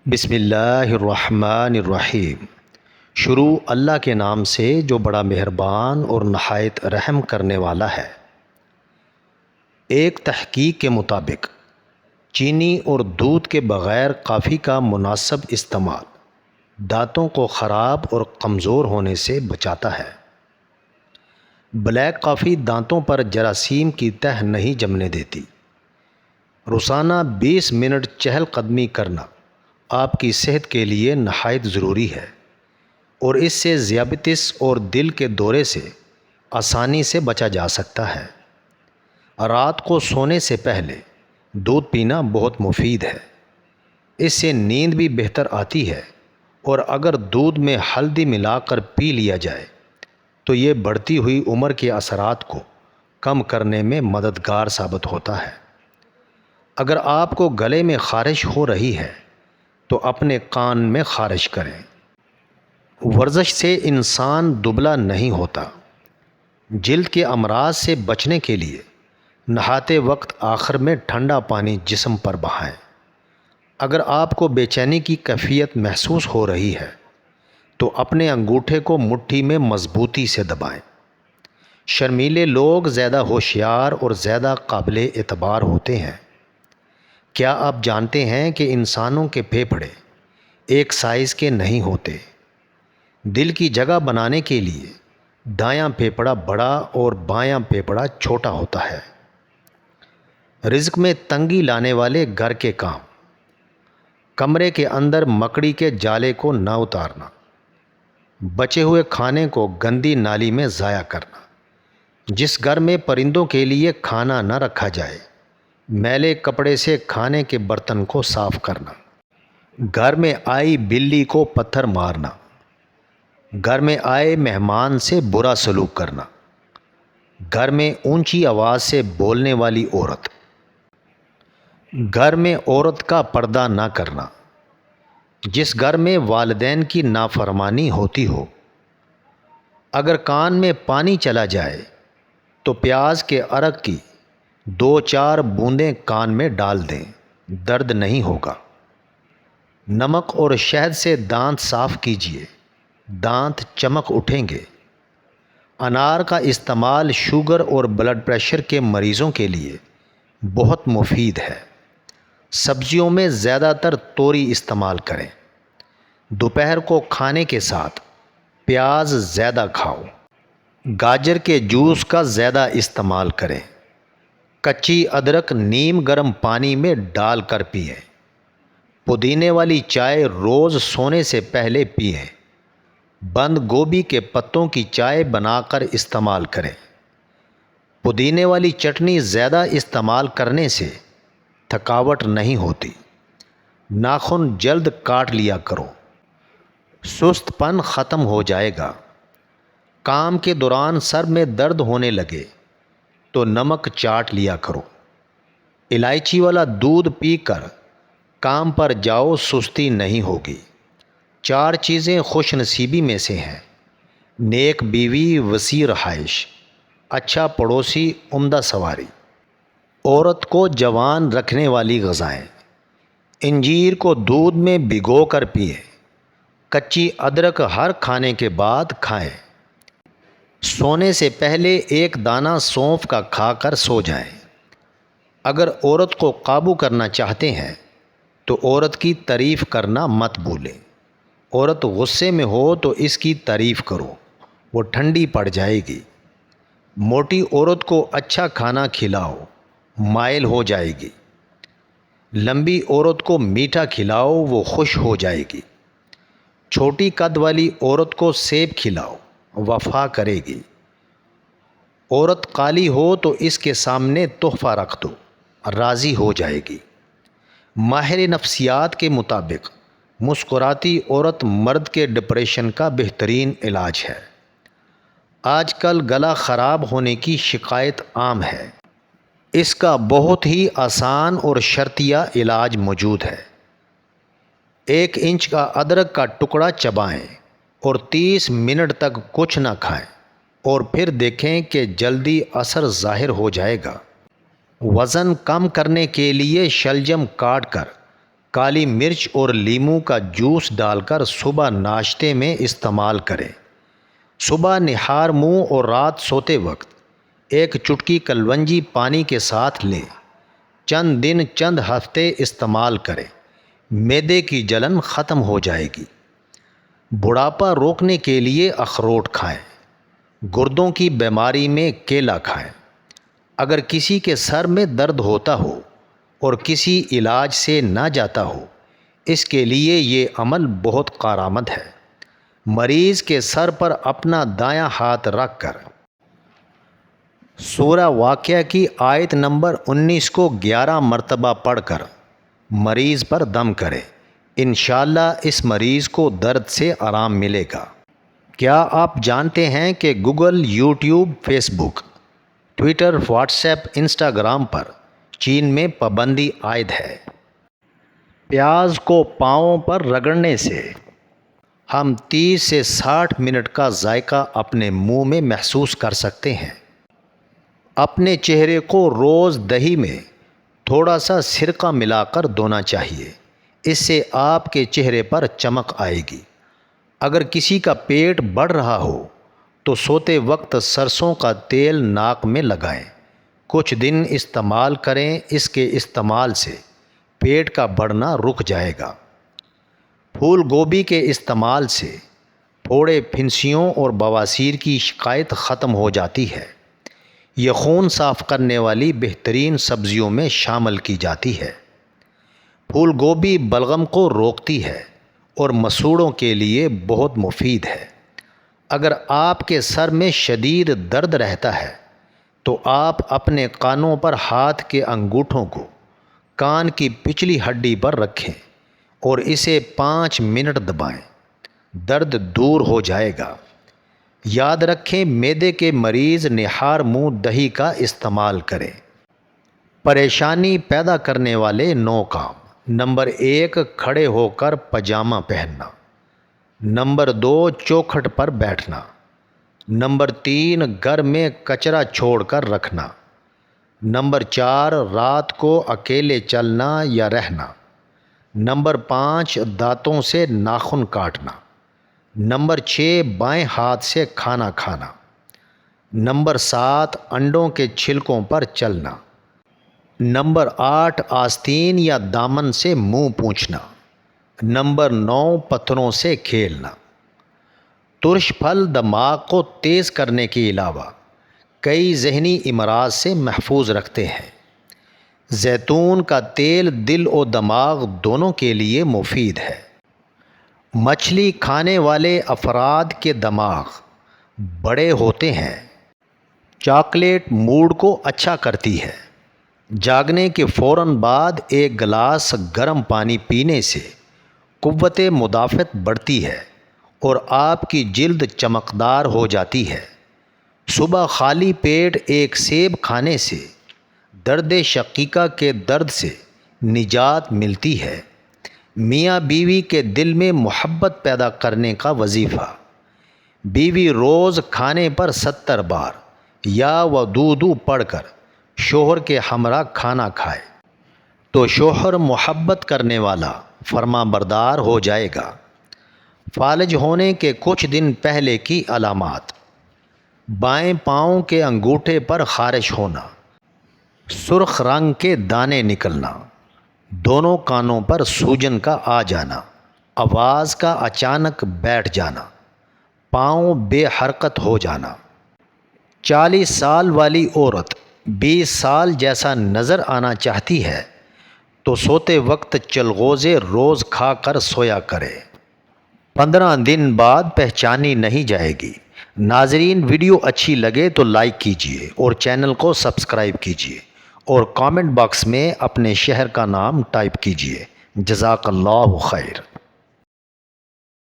بسم اللہ الرحمن الرحیم۔ شروع اللہ کے نام سے جو بڑا مہربان اور نہایت رحم کرنے والا ہے۔ ایک تحقیق کے مطابق چینی اور دودھ کے بغیر کافی کا مناسب استعمال دانتوں کو خراب اور کمزور ہونے سے بچاتا ہے۔ بلیک کافی دانتوں پر جراثیم کی تہ نہیں جمنے دیتی۔ روزانہ 20 منٹ چہل قدمی کرنا آپ کی صحت کے لیے نہایت ضروری ہے اور اس سے ذیابیطس اور دل کے دورے سے آسانی سے بچا جا سکتا ہے۔ رات کو سونے سے پہلے دودھ پینا بہت مفید ہے۔ اس سے نیند بھی بہتر آتی ہے اور اگر دودھ میں ہلدی ملا کر پی لیا جائے تو یہ بڑھتی ہوئی عمر کے اثرات کو کم کرنے میں مددگار ثابت ہوتا ہے۔ اگر آپ کو گلے میں خارش ہو رہی ہے تو اپنے کان میں خارش کریں۔ ورزش سے انسان دبلا نہیں ہوتا۔ جلد کے امراض سے بچنے کے لیے نہاتے وقت آخر میں ٹھنڈا پانی جسم پر بہائیں۔ اگر آپ کو بے چینی کی کیفیت محسوس ہو رہی ہے تو اپنے انگوٹھے کو مٹھی میں مضبوطی سے دبائیں۔ شرمیلے لوگ زیادہ ہوشیار اور زیادہ قابل اعتبار ہوتے ہیں۔ کیا آپ جانتے ہیں کہ انسانوں کے پھیپھڑے ایک سائز کے نہیں ہوتے؟ دل کی جگہ بنانے کے لیے دایاں پھیپھڑا بڑا اور بایاں پھیپھڑا چھوٹا ہوتا ہے۔ رزق میں تنگی لانے والے گھر کے کام۔ کمرے کے اندر مکڑی کے جالے کو نہ اتارنا۔ بچے ہوئے کھانے کو گندی نالی میں ضائع کرنا۔ جس گھر میں پرندوں کے لیے کھانا نہ رکھا جائے میلے کپڑے سے کھانے کے برتن کو صاف کرنا۔ گھر میں آئی بلی کو پتھر مارنا۔ گھر میں آئے مہمان سے برا سلوک کرنا۔ گھر میں اونچی آواز سے بولنے والی عورت۔ گھر میں عورت کا پردہ نہ کرنا۔ جس گھر میں والدین کی نافرمانی ہوتی ہو۔ اگر کان میں پانی چلا جائے تو پیاز کے عرق کی 2-4 بوندیں کان میں ڈال دیں، درد نہیں ہوگا۔ نمک اور شہد سے دانت صاف کیجیے، دانت چمک اٹھیں گے۔ انار کا استعمال شوگر اور بلڈ پریشر کے مریضوں کے لیے بہت مفید ہے۔ سبزیوں میں زیادہ تر توری استعمال کریں۔ دوپہر کو کھانے کے ساتھ پیاز زیادہ کھاؤ۔ گاجر کے جوس کا زیادہ استعمال کریں۔ کچی ادرک نیم گرم پانی میں ڈال کر پئیں۔ پودینے والی چائے روز سونے سے پہلے پئیں۔ بند گوبھی کے پتوں کی چائے بنا کر استعمال کریں۔ پودینے والی چٹنی زیادہ استعمال کرنے سے تھکاوٹ نہیں ہوتی۔ ناخن جلد کاٹ لیا کرو، سست پن ختم ہو جائے گا۔ کام کے دوران سر میں درد ہونے لگے تو نمک چاٹ لیا کرو۔ الائچی والا دودھ پی کر کام پر جاؤ، سستی نہیں ہوگی۔ 4 چیزیں خوش نصیبی میں سے ہیں: نیک بیوی، وسیع رہائش، اچھا پڑوسی، عمدہ سواری۔ عورت کو جوان رکھنے والی غذائیں: انجیر کو دودھ میں بھگو کر پئیں۔ کچی ادرک ہر کھانے کے بعد کھائیں۔ سونے سے پہلے 1 دانہ سونف کا کھا کر سو جائیں۔ اگر عورت کو قابو کرنا چاہتے ہیں تو عورت کی تعریف کرنا مت بھولیں۔ عورت غصے میں ہو تو اس کی تعریف کرو، وہ ٹھنڈی پڑ جائے گی۔ موٹی عورت کو اچھا کھانا کھلاؤ، مائل ہو جائے گی۔ لمبی عورت کو میٹھا کھلاؤ، وہ خوش ہو جائے گی۔ چھوٹی قد والی عورت کو سیب کھلاؤ، وفا کرے گی۔ عورت کالی ہو تو اس کے سامنے تحفہ رکھ دو، راضی ہو جائے گی۔ ماہر نفسیات کے مطابق مسکراتی عورت مرد کے ڈپریشن کا بہترین علاج ہے۔ آج کل گلا خراب ہونے کی شکایت عام ہے۔ اس کا بہت ہی آسان اور شرطیہ علاج موجود ہے۔ 1 انچ کا ادرک کا ٹکڑا چبائیں اور 30 منٹ تک کچھ نہ کھائیں اور پھر دیکھیں کہ جلدی اثر ظاہر ہو جائے گا۔ وزن کم کرنے کے لیے شلجم کاٹ کر کالی مرچ اور لیموں کا جوس ڈال کر صبح ناشتے میں استعمال کریں۔ صبح نہار منہ اور رات سوتے وقت ایک چٹکی کلونجی پانی کے ساتھ لیں۔ چند دن چند ہفتے استعمال کریں، معدے کی جلن ختم ہو جائے گی۔ بڑھاپا روکنے کے لیے اخروٹ کھائیں۔ گردوں کی بیماری میں کیلا کھائیں۔ اگر کسی کے سر میں درد ہوتا ہو اور کسی علاج سے نہ جاتا ہو، اس کے لیے یہ عمل بہت کارآمد ہے۔ مریض کے سر پر اپنا دایاں ہاتھ رکھ کر سورہ واقعہ کی آیت نمبر 19 کو 11 مرتبہ پڑھ کر مریض پر دم کرے۔ انشاءاللہ اس مریض کو درد سے آرام ملے گا۔ کیا آپ جانتے ہیں کہ گوگل، یوٹیوب، فیس بک، ٹویٹر، واٹس ایپ، انسٹاگرام پر چین میں پابندی عائد ہے؟ پیاز کو پاؤں پر رگڑنے سے ہم 30 سے 60 منٹ کا ذائقہ اپنے منہ میں محسوس کر سکتے ہیں۔ اپنے چہرے کو روز دہی میں تھوڑا سا سرکہ ملا کر دھونا چاہیے، اس سے آپ کے چہرے پر چمک آئے گی۔ اگر کسی کا پیٹ بڑھ رہا ہو تو سوتے وقت سرسوں کا تیل ناک میں لگائیں، کچھ دن استعمال کریں، اس کے استعمال سے پیٹ کا بڑھنا رک جائے گا۔ پھول گوبھی کے استعمال سے پھوڑے، پھنسیوں اور بواسیر کی شکایت ختم ہو جاتی ہے۔ یہ خون صاف کرنے والی بہترین سبزیوں میں شامل کی جاتی ہے۔ پھول گوبھی بلغم کو روکتی ہے اور مسوڑوں کے لیے بہت مفید ہے۔ اگر آپ کے سر میں شدید درد رہتا ہے تو آپ اپنے کانوں پر ہاتھ کے انگوٹھوں کو کان کی پچھلی ہڈی پر رکھیں اور اسے 5 منٹ دبائیں، درد دور ہو جائے گا۔ یاد رکھیں، معدے کے مریض نہار منہ دہی کا استعمال کریں۔ پریشانی پیدا کرنے والے 9 کام۔ نمبر 1، کھڑے ہو کر پاجامہ پہننا۔ نمبر 2، چوکھٹ پر بیٹھنا۔ نمبر 3، گھر میں کچرا چھوڑ کر رکھنا۔ نمبر 4، رات کو اکیلے چلنا یا رہنا۔ نمبر 5، دانتوں سے ناخن کاٹنا۔ نمبر 6، بائیں ہاتھ سے کھانا کھانا۔ نمبر 7، انڈوں کے چھلکوں پر چلنا۔ نمبر 8، آستین یا دامن سے منہ پونچھنا۔ نمبر 9، پتھروں سے کھیلنا۔ ترش پھل دماغ کو تیز کرنے کے علاوہ کئی ذہنی امراض سے محفوظ رکھتے ہیں۔ زیتون کا تیل دل و دماغ دونوں کے لیے مفید ہے۔ مچھلی کھانے والے افراد کے دماغ بڑے ہوتے ہیں۔ چاکلیٹ موڈ کو اچھا کرتی ہے۔ جاگنے کے فوراً بعد ایک گلاس گرم پانی پینے سے قوت مدافعت بڑھتی ہے اور آپ کی جلد چمکدار ہو جاتی ہے۔ صبح خالی پیٹ ایک سیب کھانے سے درد شقیقہ کے درد سے نجات ملتی ہے۔ میاں بیوی کے دل میں محبت پیدا کرنے کا وظیفہ۔ بیوی روز کھانے پر 70 بار یا ودودو پڑھ کر شوہر کے ہمراہ کھانا کھائے تو شوہر محبت کرنے والا فرما بردار ہو جائے گا۔ فالج ہونے کے کچھ دن پہلے کی علامات: بائیں پاؤں کے انگوٹھے پر خارش ہونا، سرخ رنگ کے دانے نکلنا، دونوں کانوں پر سوجن کا آ جانا، آواز کا اچانک بیٹھ جانا، پاؤں بے حرکت ہو جانا۔ 40 سال والی عورت 20 سال جیسا نظر آنا چاہتی ہے تو سوتے وقت چلغوزے روز کھا کر سویا کرے۔ 15 دن بعد پہچانی نہیں جائے گی۔ ناظرین، ویڈیو اچھی لگے تو لائک کیجیے اور چینل کو سبسکرائب کیجیے اور کامنٹ باکس میں اپنے شہر کا نام ٹائپ کیجیے۔ جزاک اللہ خیر۔